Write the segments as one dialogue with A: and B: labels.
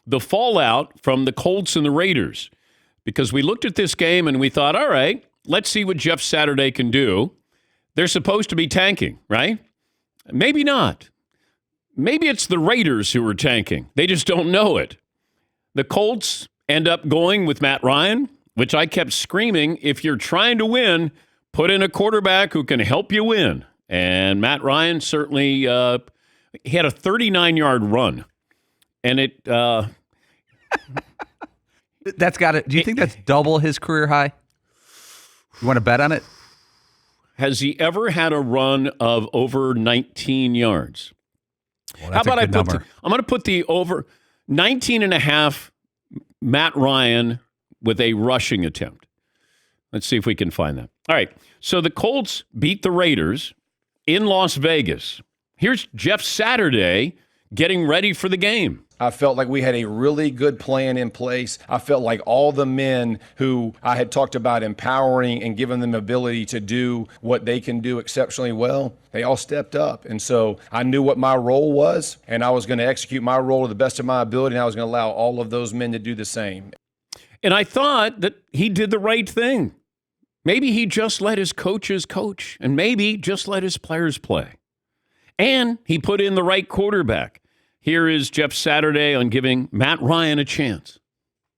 A: the fallout from the Colts and the Raiders. Because we looked at this game and we thought, all right, let's see what Jeff Saturday can do. They're supposed to be tanking, right? Maybe not. Maybe it's the Raiders who are tanking. They just don't know it. The Colts end up going with Matt Ryan, which I kept screaming, if you're trying to win, put in a quarterback who can help you win. And Matt Ryan certainly, he had a 39-yard run. And it...
B: That's got it. Do you think that's double his career high? You want to bet on it?
A: Has he ever had a run of over 19 yards?
B: Well,
A: How about I'm going to put the over 19 and a half Matt Ryan with a rushing attempt. Let's see if we can find that. All right. So the Colts beat the Raiders in Las Vegas. Here's Jeff Saturday getting ready for the game.
C: I felt like we had a really good plan in place. I felt like all the men who I had talked about empowering and giving them ability to do what they can do exceptionally well, they all stepped up. And so I knew what my role was, and I was going to execute my role to the best of my ability, and I was going to allow all of those men to do the same.
A: And I thought that he did the right thing. Maybe he just let his coaches coach, and maybe just let his players play. And he put in the right quarterback. Here is Jeff Saturday on giving Matt Ryan a chance.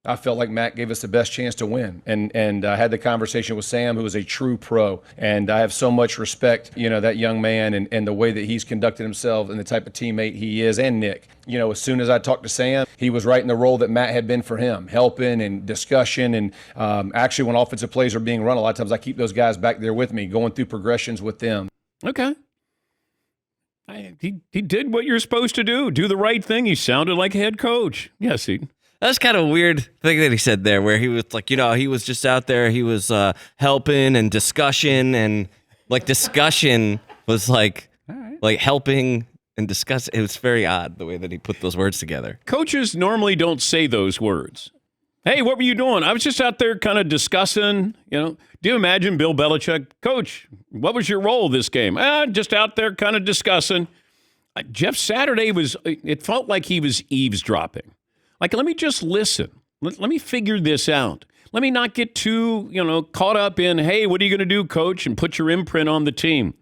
C: I felt like Matt gave us the best chance to win. And I had the conversation with Sam, who is a true pro. And I have so much respect, that young man and the way that he's conducted himself and the type of teammate he is, and Nick. As soon as I talked to Sam, he was right in the role that Matt had been for him, helping and discussion. And actually, when offensive plays are being run, a lot of times I keep those guys back there with me, going through progressions with them.
A: Okay. He did what you're supposed to do. Do the right thing. He sounded like a head coach. Yes,
D: That's kind of a weird thing that he said there, where he was like, he was just out there. He was helping and discussion, and discussion was like helping and discuss. It was very odd the way that he put those words together.
A: Coaches normally don't say those words. Hey, what were you doing? I was just out there kind of discussing, Do you imagine Bill Belichick? Coach, what was your role this game? Just out there kind of discussing. Jeff Saturday it felt like he was eavesdropping. Like, let me just listen. Let me figure this out. Let me not get too, caught up in, hey, what are you going to do, coach? And put your imprint on the team.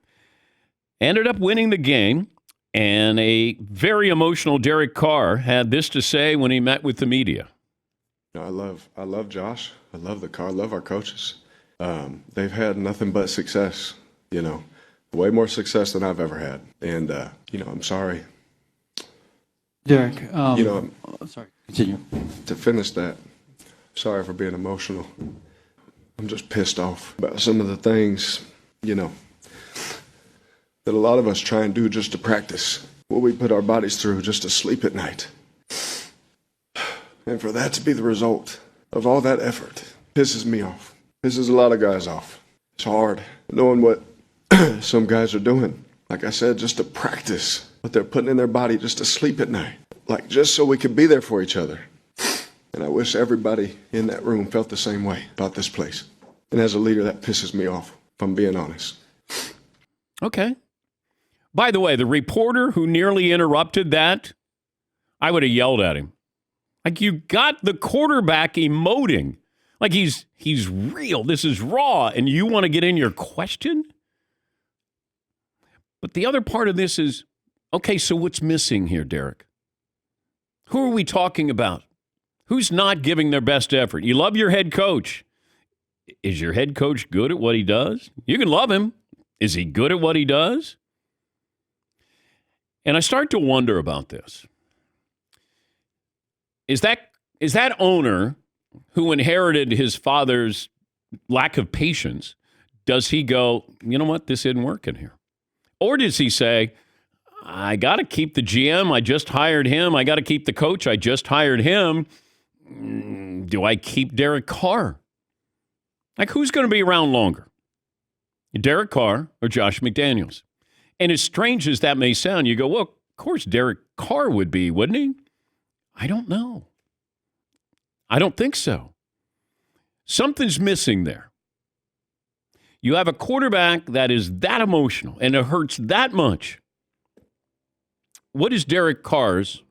A: Ended up winning the game. And a very emotional Derek Carr had this to say when he met with the media.
E: I love Josh. I love the car. I love our coaches. They've had nothing but success, way more success than I've ever had. And, I'm sorry.
F: Derek, sorry, continue.
E: To finish that, sorry for being emotional. I'm just pissed off about some of the things, that a lot of us try and do just to practice what we put our bodies through just to sleep at night. And for that to be the result of all that effort pisses me off. Pisses a lot of guys off. It's hard knowing what some guys are doing. Like I said, just to practice what they're putting in their body just to sleep at night. Just so we could be there for each other. And I wish everybody in that room felt the same way about this place. And as a leader, that pisses me off, if I'm being honest.
A: Okay. By the way, the reporter who nearly interrupted that, I would have yelled at him. Like, you got the quarterback emoting. Like he's real. This is raw. And you want to get in your question? But the other part of this is, okay, so what's missing here, Derek? Who are we talking about? Who's not giving their best effort? You love your head coach. Is your head coach good at what he does? You can love him. Is he good at what he does? And I start to wonder about this. Is that owner who inherited his father's lack of patience, does he go, you know what, this isn't working here? Or does he say, I got to keep the GM, I just hired him. I got to keep the coach, I just hired him. Do I keep Derek Carr? Like, who's going to be around longer? Derek Carr or Josh McDaniels? And as strange as that may sound, you go, well, of course Derek Carr would be, wouldn't he? I don't know. I don't think so. Something's missing there. You have a quarterback that is that emotional and it hurts that much. What is Derek Carr's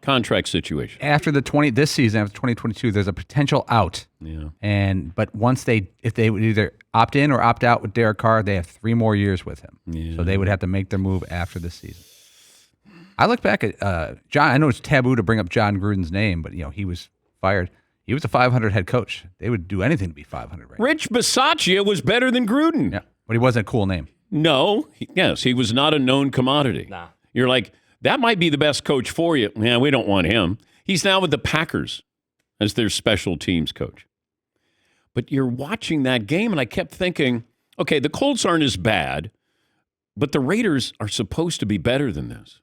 A: contract situation.
B: After this season, after 2022, there's a potential out.
A: Yeah.
B: But if they would either opt in or opt out with Derek Carr, they have 3 more years with him.
A: Yeah.
B: So they would have to make their move after this season. I look back at John. I know it's taboo to bring up John Gruden's name, but he was fired. He was a 500 head coach. They would do anything to be 500 right
A: Rich Bisaccia was better than Gruden.
B: now. Yeah, but he wasn't a cool name.
A: No. Yes, he was not a known commodity.
D: Nah.
A: You're like, that might be the best coach for you. Yeah, we don't want him. He's now with the Packers as their special teams coach. But you're watching that game, and I kept thinking, okay, the Colts aren't as bad, but the Raiders are supposed to be better than this.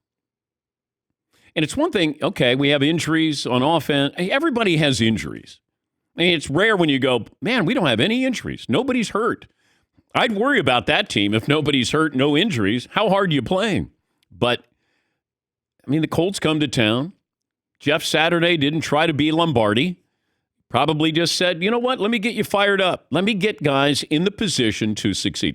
A: And it's one thing, okay, we have injuries on offense. Everybody has injuries. I mean, it's rare when you go, man, we don't have any injuries. Nobody's hurt. I'd worry about that team if nobody's hurt, no injuries. How hard are you playing? But, I mean, the Colts come to town. Jeff Saturday didn't try to be Lombardi. Probably just said, you know what, let me get you fired up. Let me get guys in the position to succeed.